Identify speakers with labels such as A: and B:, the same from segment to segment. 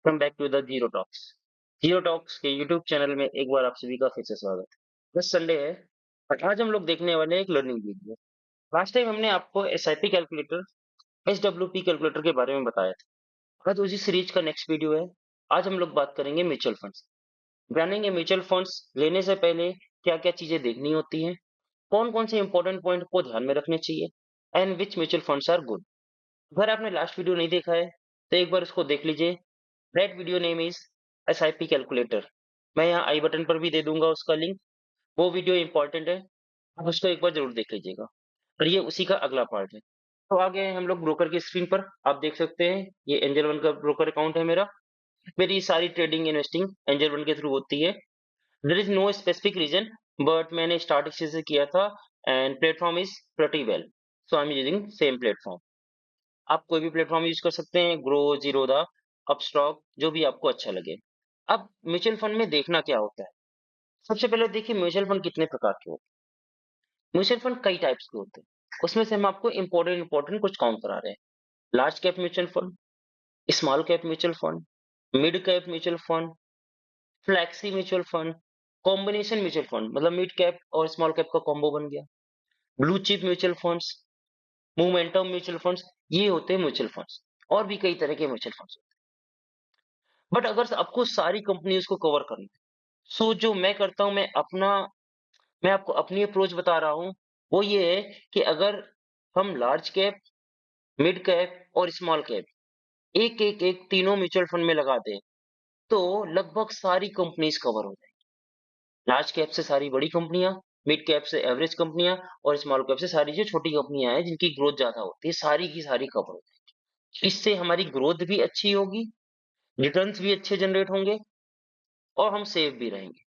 A: Welcome back to the Zero Talks. Zero Talks के YouTube channel में एक बार आप सभी का फिर से स्वागत है। बस संडे है और आज हम लोग देखने वाले हैं एक लर्निंग वीडियो। लास्ट टाइम हमने आपको एसआईपी कैलकुलेटर, एसडब्ल्यूपी कैलकुलेटर के बारे में बताया था। आज उसी सीरीज का नेक्स्ट वीडियो है। आज हम लोग बात करेंगे म्यूचुअल फंड्स। जानेंगे म्यूचुअल फंड्स लेने से पहले क्या क्या चीजें देखनी होती हैं, कौन कौन से इंपॉर्टेंट पॉइंट को ध्यान में रखने चाहिए and which mutual funds are good. अगर आपने लास्ट वीडियो नहीं देखा है तो एक बार उसको देख लीजिए। That video name is SIP calculator. मैं यहाँ आई बटन पर भी दे दूंगा उसका लिंक। वो वीडियो इंपॉर्टेंट है, आप उसको एक बार जरूर देख लीजिएगा। और ये उसी का अगला पार्ट है। तो आ गए हैं हम लोग ब्रोकर की स्क्रीन पर। आप देख सकते हैं ये एंजल वन का ब्रोकर अकाउंट है मेरा। मेरी सारी ट्रेडिंग इन्वेस्टिंग एंजल वन के थ्रू होती है। There is no specific reason, but मैंने स्टार्ट इसी से किया था and platform is pretty well, so I am using same platform. आप कोई भी प्लेटफॉर्म यूज कर सकते हैं, ग्रो, जीरोधा, अपस्टॉक, जो भी आपको अच्छा लगे। अब म्यूचुअल फंड में देखना क्या होता है। सबसे पहले देखिए म्यूचुअल फंड कितने प्रकार के होते हैं। म्यूचुअल फंड कई टाइप्स के होते हैं, उसमें से हम आपको इंपॉर्टेंट इंपॉर्टेंट कुछ काउंट करा रहे हैं। Large cap mutual fund, small cap mutual fund, mid cap mutual fund, flexi mutual fund, combination mutual fund मतलब मिड कैप और स्मॉल कैप का कॉम्बो बन गया, blue chip mutual funds, momentum mutual funds. ये होते हैं म्यूचुअल फंड्स। और भी कई तरह के म्यूचुअल फंड्स। बट अगर आपको सारी कंपनीज को कवर करना है, सो जो मैं करता हूँ, मैं आपको अपनी अप्रोच बता रहा हूँ। वो ये है कि अगर हम लार्ज कैप, मिड कैप और स्मॉल कैप एक एक एक तीनों म्यूचुअल फंड में लगा दें, तो लगभग सारी कंपनीज कवर हो जाएंगी। लार्ज कैप से सारी बड़ी कंपनियां, मिड कैप से एवरेज कंपनियां और स्मॉल कैप से सारी जो छोटी कंपनियां हैं जिनकी ग्रोथ ज्यादा होती है, सारी की सारी कवर हो जाएंगी। इससे हमारी ग्रोथ भी अच्छी होगी, रिटर्न्स भी अच्छे जनरेट होंगे और हम सेफ भी रहेंगे।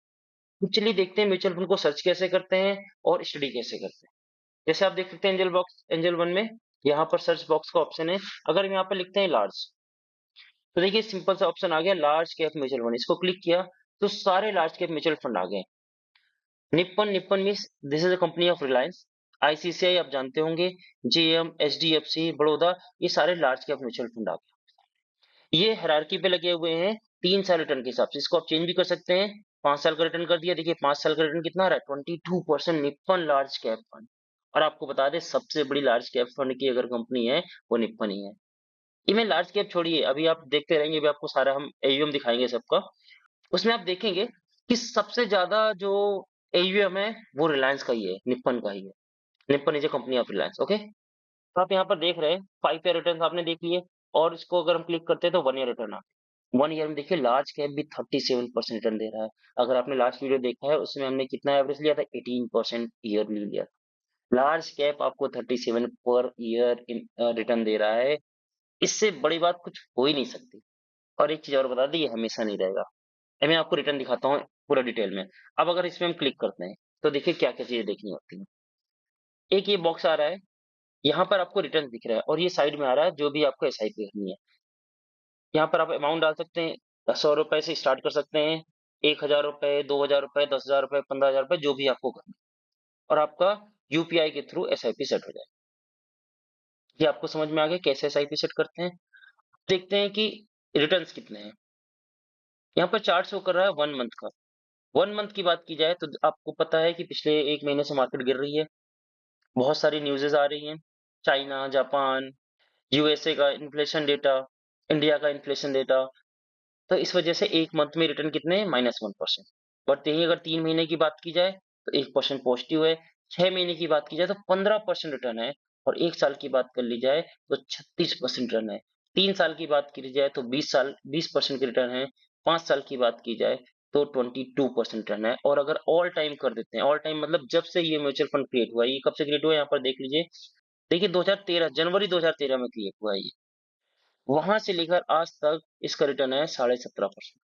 A: तो चलिए देखते हैं म्यूचुअल फंड को सर्च कैसे करते हैं और स्टडी कैसे करते हैं। जैसे आप देख सकते हैं एंजल बॉक्स, एंजल वन में यहाँ पर सर्च बॉक्स का ऑप्शन है। अगर हम यहाँ पर लिखते हैं लार्ज, तो देखिए सिंपल सा ऑप्शन आ गया, लार्ज कैप म्यूचुअल फंड। इसको क्लिक किया तो सारे लार्ज कैप म्यूचुअल फंड आ गए। Nippon, Nippon means this is a company of Reliance. ICCI आप जानते होंगे, जेएम, एचडीएफसी, बड़ौदा, ये सारे लार्ज कैप म्यूचुअल फंड आ गए। ये हायरार्की पे लगे हुए हैं 3 साल रिटर्न के हिसाब से। इसको आप चेंज भी कर सकते हैं। 5 साल का रिटर्न कर दिया। देखिए 5 साल का रिटर्न कितना आ रहा है, 22%। Nippon large cap fund. और आपको बता दें सबसे बड़ी लार्ज कैप फंड की अगर कंपनी है वो निप्पन ही है। इवन लार्ज कैप छोड़िए, अभी आप देखते रहेंगे, अभी आपको सारा हम एयूएम दिखाएंगे सबका। उसमें आप देखेंगे कि सबसे ज्यादा जो एयूएम है वो रिलायंस का ही है, निप्पन का ही है। Nippon is a company of Reliance. Okay, तो आप यहाँ पर देख रहे हैं 5 ईयर रिटर्न आपने देख लिए। और इसको अगर हम क्लिक करते हैं तो 1 ईयर रिटर्न आ, 1 ईयर में देखिए लार्ज कैप भी 37% रिटर्न दे रहा है। अगर आपने लास्ट वीडियो देखा है उसमें हमने कितना एवरेज लिया था, 18% ईयरली लिया था। लार्ज कैप आपको 37 पर ईयर रिटर्न दे रहा है। इससे बड़ी बात कुछ हो ही नहीं सकती। और एक चीज और बता दी, ये हमेशा नहीं रहेगा। अब मैं आपको रिटर्न दिखाता हूँ पूरा डिटेल में। अब अगर इसमें हम क्लिक करते हैं तो देखिए क्या क्या चीजें देखनी होती है। एक ये बॉक्स आ रहा है, यहाँ पर आपको रिटर्न दिख रहा है और ये साइड में आ रहा है जो भी आपको एसआईपी करनी है। यहाँ पर आप अमाउंट डाल सकते हैं, 100 रुपए से स्टार्ट कर सकते हैं, 1,000 रुपए, 2,000 रुपए, 10,000 रुपए, 15,000 रुपए, जो भी आपको करना है। और आपका यूपीआई के थ्रू एसआईपी सेट हो जाए। ये आपको समझ में आ गया कैसे एसआईपी सेट करते हैं। देखते हैं कि रिटर्न्स कितने हैं। यहाँ पर चार्ट शो कर रहा है 1 मंथ का। 1 मंथ की बात की जाए तो आपको पता है कि पिछले 1 महीने से मार्केट गिर रही है। बहुत सारी न्यूज़ेस आ रही हैं, चाइना, जापान, यूएसए का इन्फ्लेशन डेटा, इंडिया का इन्फ्लेशन डेटा। तो इस वजह से 1 मंथ में रिटर्न कितने हैं, -1%। बट यही अगर 3 महीने की बात की जाए तो 1% पॉजिटिव है। 6 महीने की बात की जाए तो 15% रिटर्न है। और 1 साल की बात कर ली जाए तो 36% रिटर्न है। 3 साल की बात की जाए तो 20% की रिटर्न है। 5 साल की बात की जाए तो 22% रिटर्न है। और अगर ऑल टाइम कर देते हैं, ऑल टाइम मतलब जब से ये म्यूचुअल फंड क्रिएट हुआ है, ये कब से क्रिएट हुआ है यहाँ पर देख लीजिए। देखिए 2013, जनवरी 2013 में क्रिएट हुआ है ये। वहां से लेकर आज तक इसका रिटर्न है 17.5%।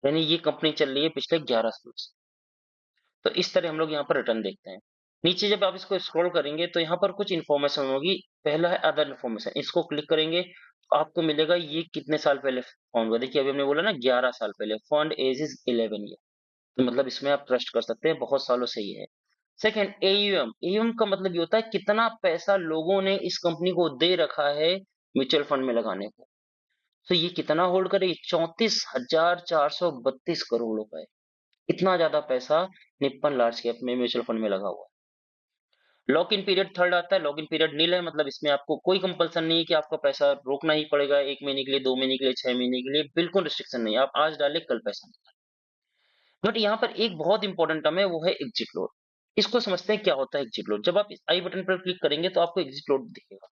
A: यानी ये कंपनी चल रही है पिछले 11 साल से। तो इस तरह हम लोग यहाँ पर रिटर्न देखते हैं। नीचे जब आप इसको स्क्रॉल करेंगे तो यहाँ पर कुछ इन्फॉर्मेशन होगी। पहला है अदर इन्फॉर्मेशन, इसको क्लिक करेंगे तो आपको मिलेगा ये कितने साल पहले फाउंड हुआ। देखिए अभी हमने बोला ना 11 साल पहले, फंड एज इज 11 ईयर। तो मतलब इसमें आप ट्रस्ट कर सकते हैं, बहुत सालों से ही है। Second, AUM. एयूएम का मतलब ये होता है कितना पैसा लोगों ने इस कंपनी को दे रखा है म्यूचुअल फंड में लगाने को। तो ये कितना होल्ड करेगी? 34,432 करोड़ रुपए। इतना ज्यादा पैसा निप्पन लार्ज कैप में म्यूचुअल फंड में लगा हुआ है। लॉक इन पीरियड थर्ड आता है, लॉक इन पीरियड नील है, मतलब इसमें आपको कोई कंपल्सन नहीं है कि आपका पैसा रोकना ही पड़ेगा 1 महीने के लिए, 2 महीने के लिए, 6 महीने के लिए, बिल्कुल रिस्ट्रिक्शन नहीं है, आप आज डालें कल पैसा निकालें। बट यहाँ पर एक बहुत इंपॉर्टेंट टर्म है, वो है एग्जिट लोड। इसको समझते हैं क्या होता है एग्जिट लोड। जब आप इस आई बटन पर क्लिक करेंगे तो आपको एग्जिट लोड दिखेगा।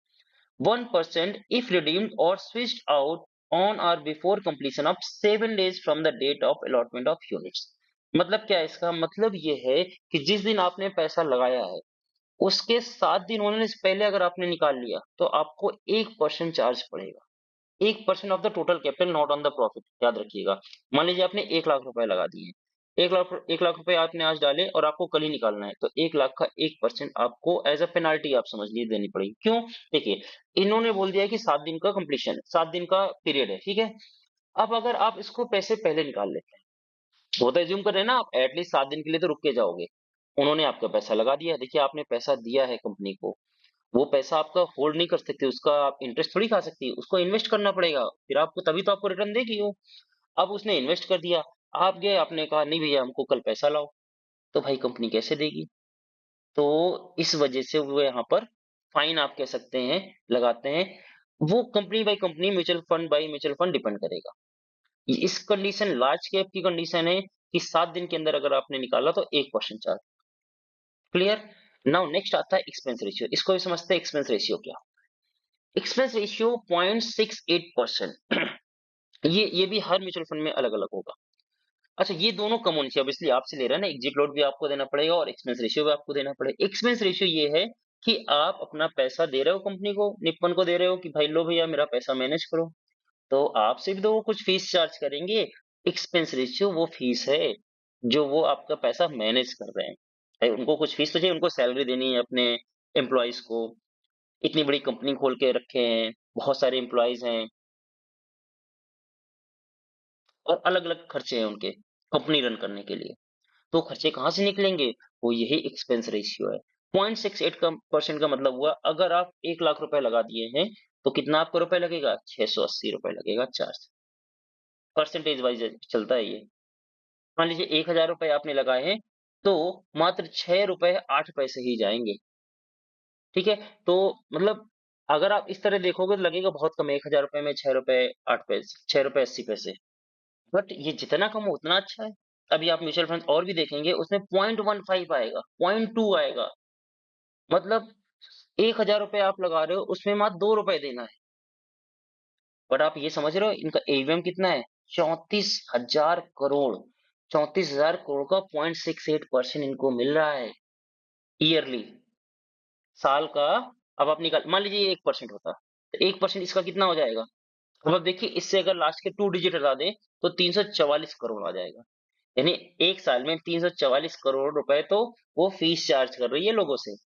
A: 1% if redeemed or switched out on or before completion of 7 days from the date of allotment of units। मतलब क्या है इसका मतलब ये है कि जिस दिन आपने पैसा लगाया है उसके 7 दिन होने से पहले अगर आपने निकाल लिया तो आपको 1% चार्ज पड़ेगा। 1% of the total capital not on the profit, याद रखिएगा। मान लीजिए आपने 1 लाख रुपए लगा दिए, 1 लाख रुपए आपने आज डाले और आपको कल ही निकालना है, तो 1 लाख का 1% आपको एज अ पेनाल्टी आप समझ लीजिए देनी पड़ेगी। क्यों? देखिए, इन्होंने बोल दिया है कि 7 दिन का कंप्लीशन, 7 दिन का पीरियड है, ठीक है। अब अगर आप इसको पैसे पहले निकाल लेते हैं, वो तो एज्यूम कर रहे हैं ना, आप एटलीस्ट 7 दिन के लिए तो रुक के जाओगे। उन्होंने आपका पैसा लगा दिया, देखिए आपने पैसा दिया है कंपनी को, वो पैसा आपका होल्ड नहीं कर सकती, उसका आप इंटरेस्ट थोड़ी खा सकती है, उसको इन्वेस्ट करना पड़ेगा, फिर आपको तभी तो आपको रिटर्न देगी वो। अब उसने इन्वेस्ट कर दिया, आप गए आपने कहा नहीं भैया हमको कल पैसा लाओ, तो भाई कंपनी कैसे देगी? तो इस वजह से वो यहाँ पर फाइन आप कह सकते हैं लगाते हैं। वो company by company, mutual fund by mutual fund depend करेगा। इस कंडीशन लार्ज कैप की कंडीशन है कि 7 दिन के अंदर अगर आपने निकाला तो 1% चार्ज। क्लियर? नाउ नेक्स्ट आता है एक्सपेंस रेशियो। इसको भी समझते हैं एक्सपेंस रेशियो क्या। Expense ratio 0.68%। ये भी हर म्यूचुअल फंड में अलग अलग होगा। अच्छा, ये दोनों कम होनी चाहिए, ऑब्वियसली आपसे ले रहा है ना, एग्जिट लोड भी आपको देना पड़ेगा और एक्सपेंस रेशियो भी आपको देना पड़ेगा। एक्सपेंस रेशियो ये है कि आप अपना पैसा दे रहे हो कंपनी को, निप्पन को दे रहे हो कि भाई लो भैया मेरा पैसा मैनेज करो, तो आपसे भी तो वो कुछ फीस चार्ज करेंगे। एक्सपेंस रेशियो वो फीस है जो वो आपका पैसा मैनेज कर रहे हैं। भाई उनको कुछ फीस तो चाहिए, उनको सैलरी देनी है अपने एम्प्लॉइज को, इतनी बड़ी कंपनी खोल के रखे हैं, बहुत सारे एम्प्लॉइज हैं और अलग अलग खर्चे हैं उनके कंपनी रन करने के लिए। तो खर्चे कहाँ से निकलेंगे? वो यही एक्सपेंस रेशियो है। 0.68 का परसेंट का मतलब हुआ अगर आप 1 लाख रुपए लगा दिए हैं तो कितना आपको रुपए लगेगा? 680 रुपए लगेगा चार्ज। परसेंटेज वाइज चलता है ये। मान लीजिए 1,000 रुपए आपने लगाए हैं तो मात्र 6 रुपए 8 पैसे ही जाएंगे। ठीक है, तो मतलब अगर आप इस तरह देखोगे तो लगेगा बहुत कम है, 1,000 रुपए में 6 रुपए 8 पैसे, 6 रुपए 80 पैसे। बट ये जितना कम हो उतना अच्छा है। अभी आप म्यूचुअल फंड और भी देखेंगे उसमें 0.15 आएगा, 0.2 आएगा। मतलब 1,000 रुपए आप लगा रहे हो उसमें मात्र 2 रुपए देना है। बट आप ये समझ रहे हो इनका एवीएम कितना है? 34,000 करोड़। 34,000 करोड़ का 0.68% इनको मिल रहा है ईयरली, साल का। अब आप निकाल, मान लीजिए ये 1% होता तो 1% इसका कितना हो जाएगा? अब आप देखिए इससे अगर लास्ट के 2 डिजिट हटा दें तो 344 करोड़ आ जाएगा। यानी एक साल में 344 करोड़ रुपए तो वो फीस चार्ज कर रही है लोगों से।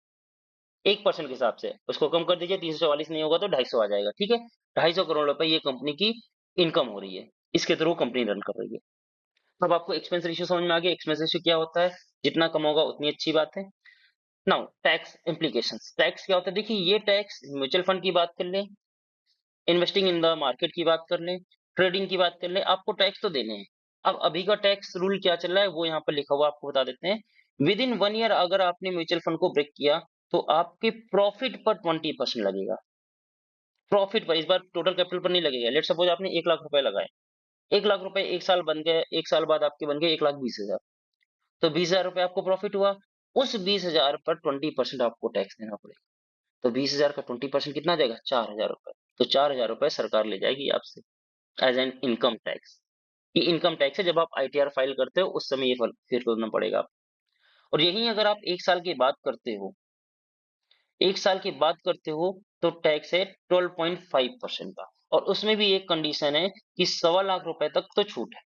A: 1% के हिसाब से उसको कम कर दीजिए, 344 नहीं होगा तो 250 आ जाएगा, ठीक है। 250 करोड़ रुपए ये कंपनी की इनकम हो रही है, इसके थ्रू कंपनी रन कर रही है। अब आपको एक्सपेंस रेशियो समझ में आ गया, एक्सपेंस रेशियो क्या होता है, जितना कम होगा उतनी अच्छी बात है। Now tax implications. टैक्स क्या होता है? देखिए ये टैक्स म्यूचुअल फंड की बात कर लें, इन्वेस्टिंग इन द मार्केट की बात कर लें, ट्रेडिंग की बात कर लें, आपको टैक्स तो देने हैं। अब अभी का टैक्स रूल क्या चल रहा है वो यहाँ पर लिखा हुआ आपको बता देते हैं। विद इन 1 ईयर अगर आपने म्यूचुअल फंड को ब्रेक किया तो आपके प्रॉफिट पर 20% लगेगा। प्रॉफिट पर, इस बार टोटल कैपिटल पर नहीं लगेगा। लेट सपोज आपने 1 लाख रुपए लगाए, 1 लाख रुपए 1 साल बन गए, 1 साल बाद आपके बन गए 1,20,000, तो 20,000 रुपए आपको प्रॉफिट हुआ। उस 20,000 पर 20% आपको टैक्स देना पड़ेगा। तो 20,000 का 20% कितना आ जाएगा? 4,000 रुपए। तो 4,000 रुपए सरकार ले जाएगी आपसे एज एन इनकम टैक्स। ये इनकम टैक्स है, जब आप आईटीआर फाइल करते हो उस समय ये फिर करना पड़ेगा आपको। और यही अगर आप 1 साल की बात करते हो, 1 साल की बात करते हो तो टैक्स है 12.5% का। और उसमें भी एक कंडीशन है कि 1,25,00,000 रुपए तक तो छूट है।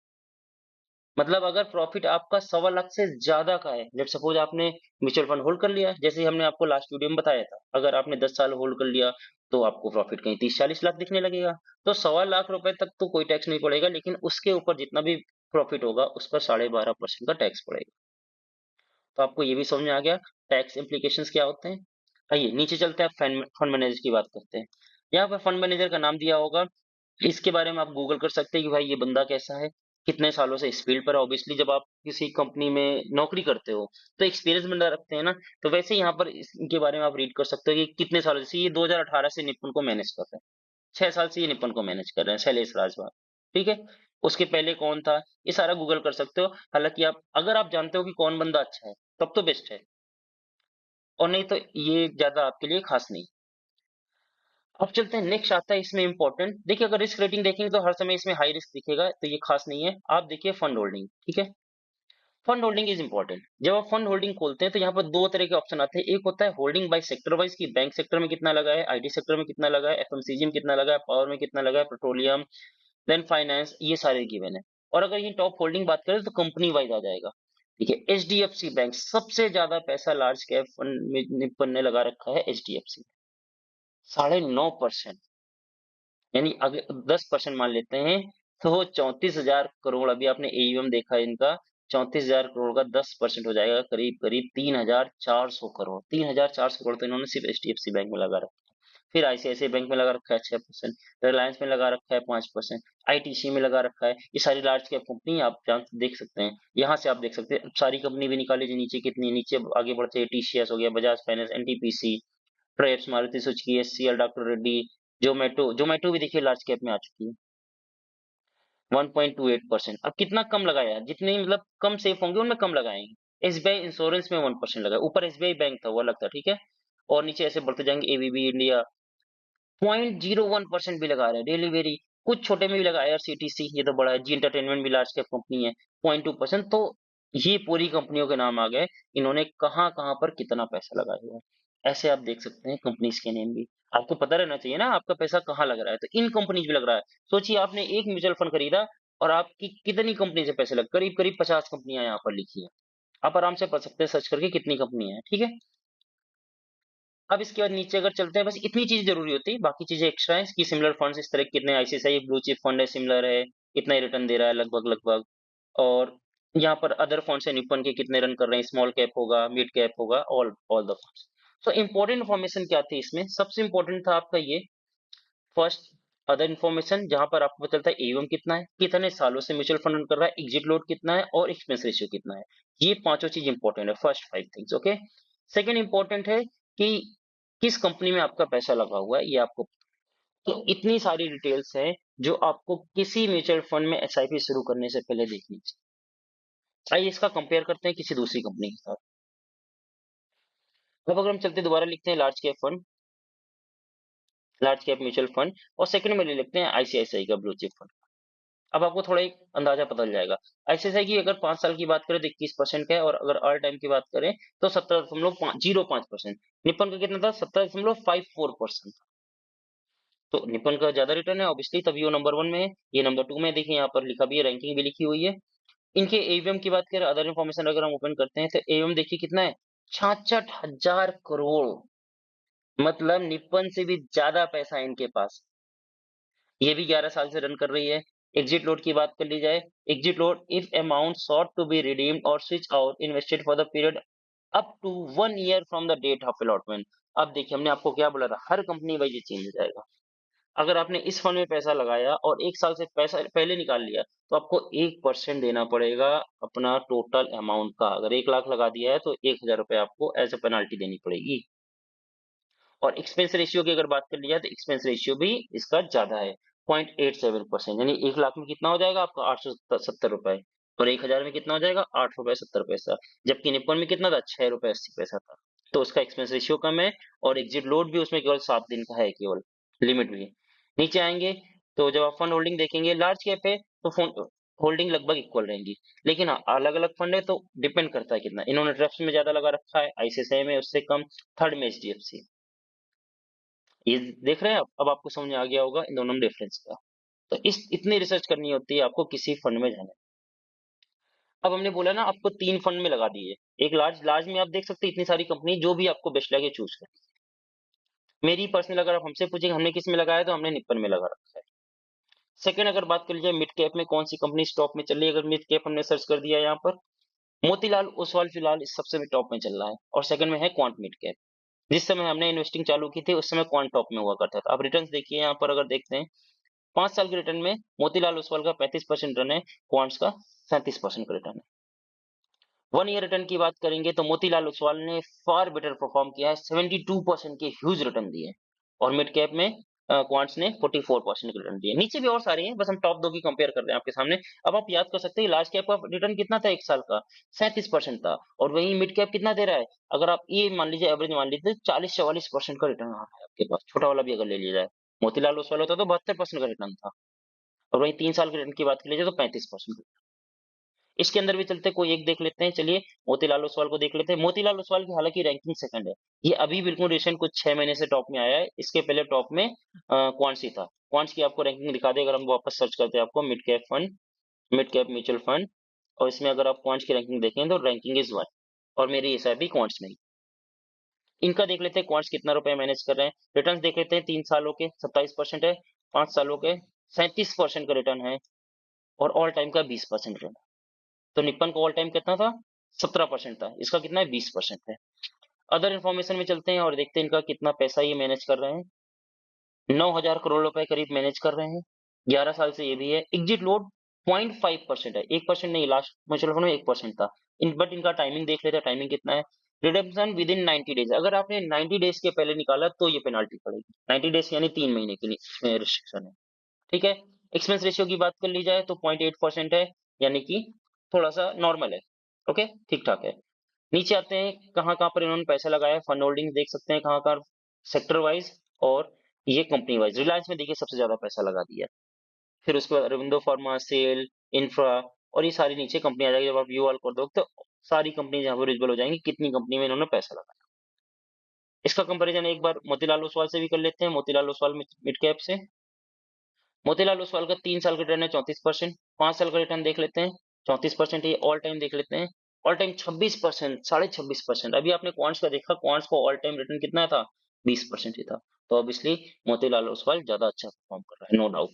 A: मतलब अगर प्रॉफिट आपका 1,25,00,000 से ज्यादा का है, लेट सपोज आपने म्यूचुअल फंड होल्ड कर लिया, जैसे हमने आपको लास्ट वीडियो में बताया था, अगर आपने 10 साल होल्ड कर लिया तो आपको प्रॉफिट कहीं 30-40 लाख दिखने लगेगा। तो 1,25,00,000 रुपए तक तो कोई टैक्स नहीं पड़ेगा, लेकिन उसके ऊपर जितना भी प्रॉफिट होगा उस पर 12.5% का टैक्स पड़ेगा। तो आपको ये भी समझ में आ गया टैक्स इम्प्लीकेशंस क्या होते हैं। आइए नीचे चलते हैं, फंड मैनेजर की बात करते हैं। यहाँ पर फंड मैनेजर का नाम दिया होगा इसके बारे में आप गूगल कर सकते हैं कि भाई ये बंदा कैसा है, कितने सालों से इस फील्ड पर है। ऑब्वियसली जब आप किसी कंपनी में नौकरी करते हो, तो एक्सपीरियंस बंदा रखते हैं ना, तो वैसे ही यहाँ पर इनके बारे में आप रीड कर सकते हो कि कितने सालों से ये 2018 से निपुण को मैनेज कर रहे हैं। 6 साल से ये निपुण को मैनेज कर रहे हैं, शैलेश राजवार, ठीक है? उसके पहले कौन था, ये सारा गूगल कर सकते हो। हालाँकि आप अगर आप जानते हो कि कौन बंदा अच्छा है, तब तो बेस्ट है, और नहीं तो ये ज़्यादा आपके लिए खास नहीं। अब चलते हैं, नेक्स्ट आता है इसमें इम्पोर्टेंट। देखिए अगर रिस्क रेटिंग देखेंगे तो हर समय इसमें हाई रिस्क दिखेगा, तो ये खास नहीं है। आप देखिए फंड होल्डिंग, ठीक है? Fund holding is important. जब आप फंड होल्डिंग खोलते हैं तो यहाँ पर दो तरह के ऑप्शन आते हैं। एक होता है होल्डिंग बाय सेक्टर वाइज, कि बैंक सेक्टर में कितना लगा है, आईटी सेक्टर में कितना लगा है, एफएमसीजी में कितना लगा है, पावर में कितना लगा है, पेट्रोलियम, देन फाइनेंस, ये सारे गिवन है। और अगर ये टॉप होल्डिंग बात करें तो कंपनी वाइज आ जाएगा। ठीक है, एचडीएफसी बैंक सबसे ज्यादा पैसा लार्ज कैप फंड में निपन ने लगा रखा है, एचडीएफसी 9.5%। यानी अगर 10% मान लेते हैं तो 34,000 करोड़, अभी आपने एयूएम देखा है इनका, 34,000 करोड़ का 10% हो जाएगा करीब करीब 3,400 करोड़। 3,400 करोड़ तो इन्होंने सिर्फ एचडीएफसी बैंक में लगा रखा है। फिर आईसीआईसीआई बैंक में लगा रखा है 6%, रिलायंस में लगा रखा है 5%, आईटीसी में लगा रखा है। ये सारी लार्ज कैप कंपनी आप जान देख सकते हैं, यहाँ से आप देख सकते हैं। अब सारी कंपनी भी निकाली लीजिए, नीचे कितनी, नीचे आगे बढ़ते हैं, टीसीएस हो गया, Bajaj finance, NTPC, ट्रेप्स, Maruti Suzuki, HCL, doctor Reddy, Zomato. Zomato भी देखिए लार्ज कैप में आ चुकी है, 1.28%। अब कितना कम लगाया है, जितने मतलब कम सेफ होंगे उनमें कम लगाएंगे। एसबीआई इंश्योरेंस में 1% लगाया, ऊपर एसबीआई बैंक था वो अलग था, ठीक है? और नीचे ऐसे बढ़ते जाएंगे, एबीबी इंडिया 0.01% भी लगा रहे हैं, डिलीवरी कुछ छोटे में भी लगा, आईआरसीटीसी ये तो बड़ा है, जी एंटरटेनमेंट भी लार्ज कैप कंपनी है, 0.2%। तो ये पूरी कंपनियों के नाम आ गए, इन्होंने कहाँ कहाँ पर कितना पैसा लगाया हुआ है। ऐसे आप देख सकते हैं कंपनीज के नेम भी। आपको पता रहना चाहिए ना आपका पैसा कहाँ लग रहा है, तो इन कंपनीज में लग रहा है। सोचिए आपने एक म्यूचुअल फंड खरीदा और आपकी कितनी कंपनी से पैसे लग, करीब करीब 50 कंपनियां यहाँ पर लिखी है। आप आराम से पढ़ सकते हैं सर्च करके कितनी कंपनी है, ठीक है? अब इसके बाद नीचे अगर चलते हैं, बस इतनी चीज जरूरी होती है, बाकी चीजें एक्स्ट्रा है कि सिमिलर फंड्स इस तरह के कितने, आईसीआईसीआई ब्लू चिप फंड है, सिमिलर है, कितना ही रिटर्न दे रहा है लगभग लगभग। और यहाँ पर अदर फंड्स है, निपन के कितने रन कर रहे हैं, स्मॉल कैप होगा, मिड कैप होगा, all the funds. So important information क्या थी इसमें, सबसे इंपॉर्टेंट था आपका ये फर्स्ट, अदर इन्फॉर्मेशन, जहां पर आपको पता चलता है एवं कितना है, कितने सालों से म्यूचुअल फंड रन कर रहा है, एग्जिट लोड कितना है, और एक्सपेंस रेशियो कितना है। ये पांचों चीज इंपॉर्टेंट है, first 5 things, okay? Second important है कि किस कंपनी में आपका पैसा लगा हुआ है, ये आपको। तो इतनी सारी डिटेल्स हैं जो आपको किसी म्यूचुअल फंड में एसआईपी शुरू करने से पहले देखनी चाहिए। आइए इसका कंपेयर करते हैं किसी दूसरी कंपनी के साथ। अब अगर हम चलते दोबारा लिखते हैं large cap fund, large cap mutual fund, और सेकंड में ले लेते हैं आईसीआईसीआई का ब्लू चिप फंड। अब आपको थोड़ा एक अंदाजा बदल जाएगा। आईसीआईसीआई की अगर 5 साल की बात करें तो 21% का है, और अगर ऑल टाइम की बात करें तो 17.05%। निपन का कितना था, 17.54%। तो निपन का ज्यादा रिटर्न है ऑब्वियसली, तभी वो नंबर 1 में है, ये नंबर 2 में है। देखिए यहाँ पर लिखा भी है, रैंकिंग भी लिखी हुई है। इनके एवीएम की बात करें, अदर इन्फॉर्मेशन अगर हम ओपन करते हैं तो एवीएम देखिए कितना है, 66,000 करोड़। मतलब निपन से भी ज्यादा पैसा है इनके पास। ये भी 11 साल से रन कर रही है। एग्जिट लोड की बात कर ली जाए, exit load if amount sought to be redeemed और switch out invested for the period up to 1 year from the date of allotment. अब देखिए हमने आपको क्या बोला था, हर कंपनी वाइज ये चेंज हो जाएगा। अगर आपने इस फंड में पैसा लगाया और 1 साल से पैसा पहले निकाल लिया, तो आपको 1% देना पड़ेगा अपना टोटल अमाउंट का। अगर 1 लाख लगा दिया है तो 1,000 रुपए आपको एज अ पेनाल्टी देनी पड़ेगी। और एक्सपेंस रेशियो की अगर बात कर लिया तो एक्सपेंस रेशियो भी इसका ज्यादा है, 0.87%। यानी 1 लाख में कितना हो जाएगा आपका, 870 रुपए, और 1,000 में कितना हो जाएगा, 8 रुपए 70 पैसा। जबकि निपन में कितना था, 6 रुपए 80 पैसा था। तो उसका एक्सपेंस रेशियो कम है, और एग्जिट लोड भी उसमें केवल 7 दिन का है, केवल लिमिट भी। नीचे आएंगे तो जब आप फंड होल्डिंग देखेंगे, लार्ज कैप है तो फंड होल्डिंग लगभग इक्वल रहेंगी। लेकिन हाँ, अलग अलग फंड है तो डिपेंड करता है कितना। इन्होंने ट्रस्ट में ज्यादा लगा रखा है, आईसीआईसीआई में उससे कम, थर्ड में एचडीएफसी। ये देख रहे हैं आप, अब आपको समझ में आ गया होगा इन दोनों में डिफरेंस का। तो इस इतनी रिसर्च करनी होती है आपको किसी फंड में जाने। अब हमने बोला ना आपको 3 फंड में लगा दिए, एक लार्ज, लार्ज में आप देख सकते हैं इतनी सारी कंपनी, जो भी आपको बेस्ट लगे चूज कर। मेरी पर्सनल अगर आप हमसे पूछेंगे हमने किस में लगाया, तो हमने निप्पन में लगा रखा है। सेकंड अगर बात कर लीजिए मिड कैप में कौन सी कंपनी स्टॉक में चल रही है, अगर मिड कैप हमने सर्च कर दिया यहाँ पर, मोतीलाल ओसवाल फिलहाल इस सबसे टॉप में चल रहा है, और सेकंड में है क्वांट मिड कैप। जिस समय हमने इन्वेस्टिंग चालू की थी उस समय क्वांट टॉप में हुआ करता था। अब रिटर्न्स देखिए यहाँ पर, अगर देखते हैं 5 साल के रिटर्न में मोतीलाल ओसवाल का 35% रिटर्न है, क्वांट्स का 37% का रिटर्न है। 1 ईयर रिटर्न की बात करेंगे तो मोतीलाल ओसवाल ने फार बेटर परफॉर्म किया है, 72% के ह्यूज रिटर्न दिए और मिड कैप में क्वांट्स ने 44% के रिटर्न दिए। नीचे भी और सारे हैं, बस हम टॉप 2 की कंपेयर कर रहे हैं आपके सामने। अब आप याद कर सकते हैं लार्ज कैप का रिटर्न कितना था 1 साल का, 37% था और वहीं मिड कैप कितना दे रहा है? अगर आप ये मान लीजिए एवरेज मान लीजिए 40-44% का रिटर्न आ रहा है आपके पास, छोटा वाला भी अगर ले लिया जाए। मोतीलाल ओसवाल होता तो 72% का रिटर्न था और वहीं 3 साल के रिटर्न की बात की लीजिए तो 35%। इसके अंदर भी चलते कोई एक देख लेते हैं, चलिए मोतीलाल ओसवाल को देख लेते हैं। मोतीलाल ओसवाल की हालाँकि रैंकिंग सेकंड है। ये अभी बिल्कुल रिसेंट कुछ 6 महीने से टॉप में आया है। इसके पहले टॉप में क्वांट्स ही था। क्वांट्स की आपको रैंकिंग दिखा दें अगर हम वापस सर्च करते हैं आपको mid cap fund, mid cap mutual fund और इसमें अगर आप क्वांट्स की रैंकिंग देखें तो रैंकिंग इज़ 1 और मेरी एसआईपी क्वांट्स में ही। इनका देख लेते हैं क्वांट्स कितना रुपए मैनेज कर रहे हैं। रिटर्न्स देख लेते हैं 3 सालों के 27% है, 5 सालों के 37% का रिटर्न है और ऑल टाइम का 20% रिटर्न है। तो निप्पन का ऑल टाइम कितना था? 17% था। इसका कितना है? 20% है। अदर इन्फॉर्मेशन में चलते हैं और देखते हैं इनका कितना पैसा ये मैनेज कर रहे हैं। 9,000 करोड़ रुपए करीब मैनेज कर रहे हैं। 11 साल से ये भी है। एग्जिट लोड 0.5% है। 1% नहीं, लास्ट म्यूचुअल फंड में 1% था। बट इनका टाइमिंग देख लेते हैं, टाइमिंग कितना है? Redemption with in 90 days. अगर आपने 90 डेज के पहले निकाला तो ये पेनाल्टी पड़ेगी। 90 डेज यानी 3 महीने के लिए इसमें रिस्ट्रिक्शन है। ठीक है। एक्सपेंस रेशियो की बात कर ली जाए तो 0.8% है, यानी कि थोड़ा-सा नॉर्मल है। ओके, ठीक-ठाक है। नीचे आते हैं कहाँ-कहाँ पर इन्होंने पैसा लगाया है, फंड होल्डिंग देख सकते हैं कहाँ-कहाँ सेक्टर वाइज़ और ये कंपनी वाइज़। रिलायंस में देखिए सबसे ज़्यादा पैसा लगा दिया। फिर उसके बाद अरविंदो फार्मा, सेल, इंफ्रा और ये सारी नीचे कंपनी आ जाएगी। जब आप व्यू ऑल कर दोगे तो सारी कंपनी यहाँ पर विजिबल हो जाएँगी, कितनी कंपनी में इन्होंने पैसा लगाया। इसका कंपैरिजन एक बार मोतीलाल ओसवाल से भी कर लेते हैं। मोतीलाल ओसवाल मिड कैप से। मोतीलाल ओसवाल का 3 साल का रिटर्न है 34%, 5 साल का रिटर्न देख लेते हैं 34%, ये ऑल टाइम देख लेते हैं। ऑल टाइम 26%, साढ़े 26%। अभी आपने क्वांट्स का देखा, क्वांट्स का ऑल टाइम रिटर्न कितना था? 20% ही था। तो ऑब्वियसली मोतीलाल ओसवाल ज़्यादा अच्छा परफॉर्म कर रहा है, नो डाउट।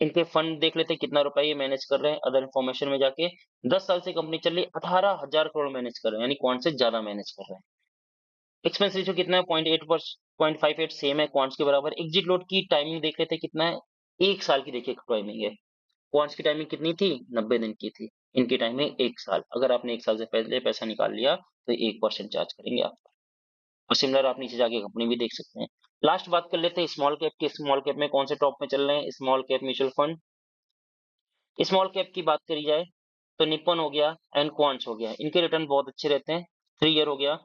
A: इनके फंड देख लेते हैं कितना रुपए ये मैनेज कर रहे हैं, अदर इन्फॉर्मेशन में जाके। 10 साल से कंपनी चल रही है, 18,000 करोड़ मैनेज कर रहे हैं, यानी क्वांट से ज़्यादा मैनेज कर रहे हैं। एक्सपेंस रेशियो कितना है? 0.58 सेम है क्वांट्स के बराबर। एग्जिट लोड की टाइमिंग देख लेते हैं कितना है? 1 साल की देखिए टाइमिंग है। क्वांट्स की टाइमिंग कितनी थी? 90 दिन की थी। इनकी टाइमिंग 1 साल। अगर आपने 1 साल से पहले पैसा निकाल लिया तो 1% चार्ज करेंगे आप और सिमिलर आप नीचे जाके कंपनी भी देख सकते हैं। लास्ट बात कर लेते हैं स्मॉल कैप की। स्मॉल कैप में कौन से टॉप में चल रहे हैं? Small cap mutual fund. Small cap की बात करी जाए तो निप्पन हो गया एंड क्वांट्स हो गया। इनके रिटर्न बहुत अच्छे रहते हैं। 3 ईयर हो गया,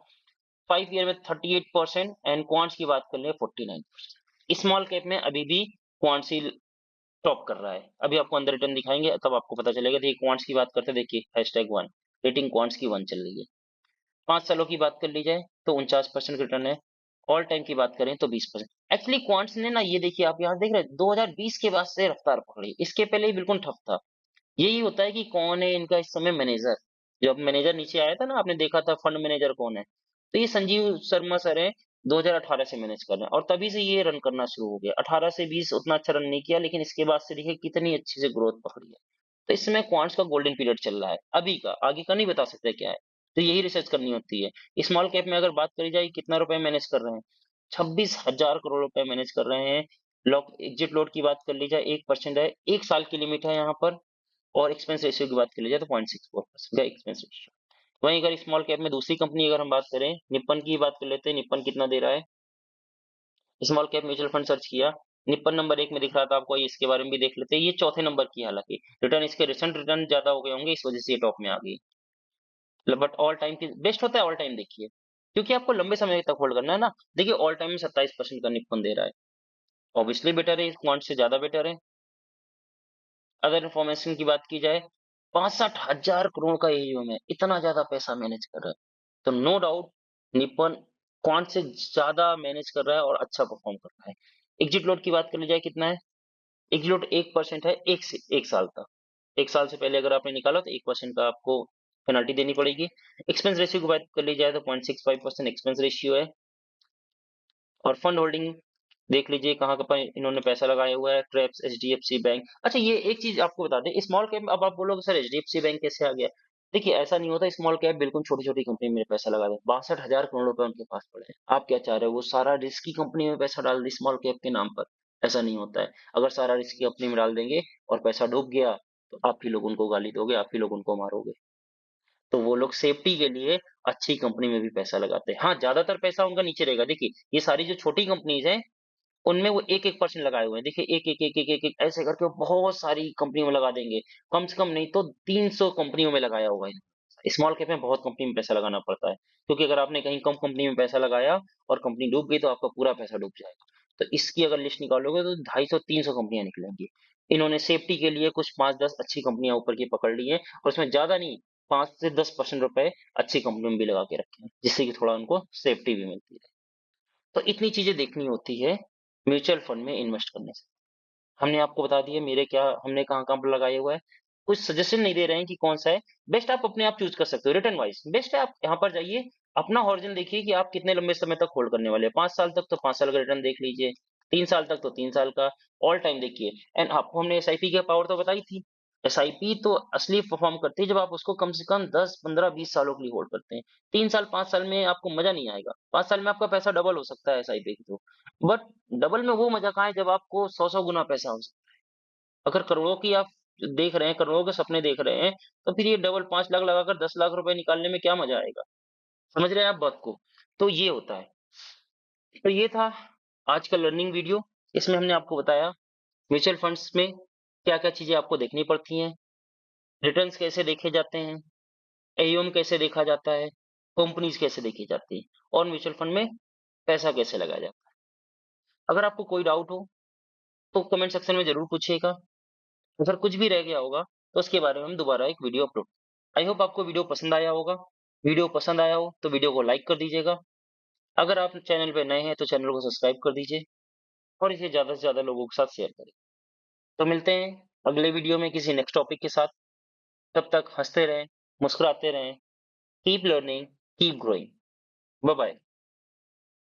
A: 5 ईयर में 38% एंड क्वांट्स की बात कर ले 49%। स्मॉल कैप में अभी भी क्वांट्स ही टॉप कर रहा है। अभी आपको अंदर रिटर्न दिखाएँगे तब आपको पता चलेगा। देखिए क्वांट्स की बात करते हैं, देखिए #1 रेटिंग क्वांट्स की 1 चल रही है। 5 सालों की बात कर ली जाए तो 49% रिटर्न है। ऑल टाइम की बात करें तो 20%। एक्चुअली क्वांट्स ने ना ये देखिए आप यहाँ देख रहे हैं 2020 के बाद से रफ्तार पकड़ी। इसके पहले ही बिल्कुल ठप था। यही होता है कि कौन है इनका इस समय मैनेजर। जब मैनेजर नीचे आया था ना, आपने देखा था फंड मैनेजर कौन है? तो ये संजीव शर्मा सर हैं, 2018 से मैनेज कर रहे हैं और तभी से ये रन करना शुरू हो गया। 18 से 20 उतना अच्छा रन नहीं किया, लेकिन इसके बाद से देखिए कितनी अच्छी से ग्रोथ पकड़ी है। तो इस समय क्वांट्स का गोल्डन पीरियड चल रहा है, अभी का, आगे का नहीं बता सकते क्या है। तो यही रिसर्च करनी होती है। स्मॉल कैप में अगर बात करी जाए कितना रुपए मैनेज कर रहे हैं? 26,000 करोड़ रुपए मैनेज कर रहे हैं। लॉक एग्जिट लोड की बात कर ली जाए 1% है, 1 साल की लिमिट है यहाँ पर। और एक्सपेंस रेशियो की बात की जाए तो 0.64% का एक्सपेंस रेशियो। वहीं अगर स्मॉल कैप में दूसरी कंपनी अगर हम बात करें, निप्पन की बात कर लेते हैं। निप्पन कितना दे रहा है? Small cap mutual fund search किया, निप्पन नंबर 1 में दिख रहा था आपको, इसके बारे में भी देख लेते हैं। ये चौथे नंबर की है, हालांकि रिटर्न इसके रिसेंट रिटर्न ज्यादा हो गए होंगे, इस वजह से ये टॉप में आ गई। बट ऑल टाइम की बेस्ट होता है ऑल टाइम देखिए, क्योंकि आपको लंबे समय तक होल्ड करना है ना। देखिए ऑल टाइम में 27% का निप्पन दे रहा है। ऑब्वियसली बेटर है, क्वांट से ज्यादा बेटर है। अगर इन्फॉर्मेशन की बात की जाए, 65,000 करोड़ का एयूएम है, इतना ज्यादा पैसा मैनेज कर रहा है। तो नो डाउट निप्पन क्वांट से ज्यादा मैनेज कर रहा है और अच्छा परफॉर्म कर रहा है। एग्जिट लोड की बात कर ली जाए कितना है? एग्जिट लोड 1% है, 1 साल का। 1 साल से पहले अगर आपने निकाला तो 1% का आपको पेनल्टी देनी पड़ेगी। एक्सपेंस रेशियो की बात कर ली जाए तो 0.65% एक्सपेंस रेशियो है। और फंड होल्डिंग देख लीजिए कहाँ पर इन्होंने पैसा लगाया हुआ है। ट्रेप्स, एचडीएफसी बैंक। अच्छा, ये एक चीज आपको बता दें, स्मॉल कैप अब आप बोलोगे सर एचडीएफसी बैंक कैसे आ गया? देखिए ऐसा नहीं होता, स्मॉल कैप बिल्कुल छोटी छोटी कंपनी में पैसा लगा दे। 62,000 करोड़ रुपए उनके पास पड़े हैं। आप क्या चाह रहे हो वो सारा रिस्की कंपनी में पैसा डाल दे स्मॉल कैप के नाम पर? ऐसा नहीं होता है। अगर सारा रिस्क कंपनी में डाल देंगे और पैसा डूब गया, तो आप ही लोग उनको गाली दोगे, आप ही लोग उनको मारोगे। तो वो लोग सेफ्टी के लिए अच्छी कंपनी में भी पैसा लगाते हैं। हाँ, ज़्यादातर पैसा उनका नीचे रहेगा। देखिए, ये सारी जो छोटी कंपनीज़ हैं, उनमें वो 1-1% लगाए हुए हैं। देखिए, 1-1-1-1-1-1 ऐसे करके वो बहुत सारी कंपनियों में लगा देंगे। कम से कम नहीं तो 300 कंपनियों में लगाया होगा इन्होंने। स्मॉल कैप में बहुत कंपनी में पैसा लगाना पड़ता है, क्योंकि अगर आपने कहीं कम कंपनी में पैसा लगाया और कंपनी डूब गई, तो आपका पूरा पैसा डूब जाएगा। तो इसकी अगर लिस्ट निकालोगे तो 250-300 कंपनियाँ निकलेंगी। इन्होंने सेफ्टी के लिए कुछ 5-10 अच्छी कंपनियाँ ऊपर की पकड़ ली हैं और उसमें ज़्यादा नहीं, 5 से 10% रुपए अच्छी कंपनियों में भी लगा के रखे हैं, जिससे कि थोड़ा उनको सेफ्टी भी मिलती है। तो इतनी चीज़ें देखनी होती है म्यूचुअल फंड में इन्वेस्ट करने से। हमने आपको बता दिया मेरे क्या हमने कहाँ-कहाँ पर लगाया हुआ है। कुछ सजेशन नहीं दे रहे हैं कि कौन-सा है, बेस्ट आप अपने आप चूज़ कर सकते हो रिटर्न वाइज़। बेस्ट है आप यहाँ पर जाइए, अपना होराइज़न देखिए कि आप कितने लंबे समय तक होल्ड करने वाले हैं। 5 साल तक तो 5 साल का रिटर्न देख लीजिए, 3 साल तक तो 3 साल का, ऑल टाइम देखिए। एंड आपको हमने एसआईपी की पावर तो बताई थी। एसआईपी तो असली परफ़ॉर्म करती है जब आप उसको कम से कम 10, 15, 20 सालों के लिए होल्ड करते हैं। 3 साल, 5 साल में आपको मज़ा नहीं आएगा। 5 साल में आपका पैसा डबल हो सकता है एसआईपी के थ्रू। बट डबल में वो मज़ा कहाँ है जब आपको 100-100 गुना पैसा हो। अगर करोड़ों की आप देख रहे हैं, करोड़ों के सपने देख रहे हैं, तो फिर ये डबल 5 लाख लगाकर 10 लाख रुपए निकालने में क्या मज़ा आएगा? समझ रहे हैं आप बात को? तो ये होता है। तो ये था आज का लर्निंग वीडियो। इसमें हमने आपको बताया म्यूचुअल फंड्स में क्या-क्या चीज़ें आपको देखनी पड़ती हैं, रिटर्न्स कैसे देखे जाते हैं, एयूएम कैसे देखा जाता है, कंपनीज़ कैसे देखी जाती हैं और म्यूचुअल फंड में पैसा कैसे लगाया जाता है। अगर आपको कोई डाउट हो, तो कमेंट सेक्शन में ज़रूर पूछिएगा। अगर कुछ भी रह गया होगा, तो उसके बारे में हम दोबारा एक वीडियो अपलोड। आई होप आपको वीडियो पसंद आया होगा। वीडियो पसंद आया हो, तो वीडियो को लाइक कर दीजिएगा। अगर आप चैनल पे नए हैं, तो चैनल को सब्सक्राइब कर दीजिए और इसे ज़्यादा से ज़्यादा लोगों के साथ शेयर करें। तो मिलते हैं अगले वीडियो में किसी नेक्स्ट टॉपिक के साथ। तब तक हँसते रहें, मुस्कुराते रहें, keep learning, keep growing. Bye bye.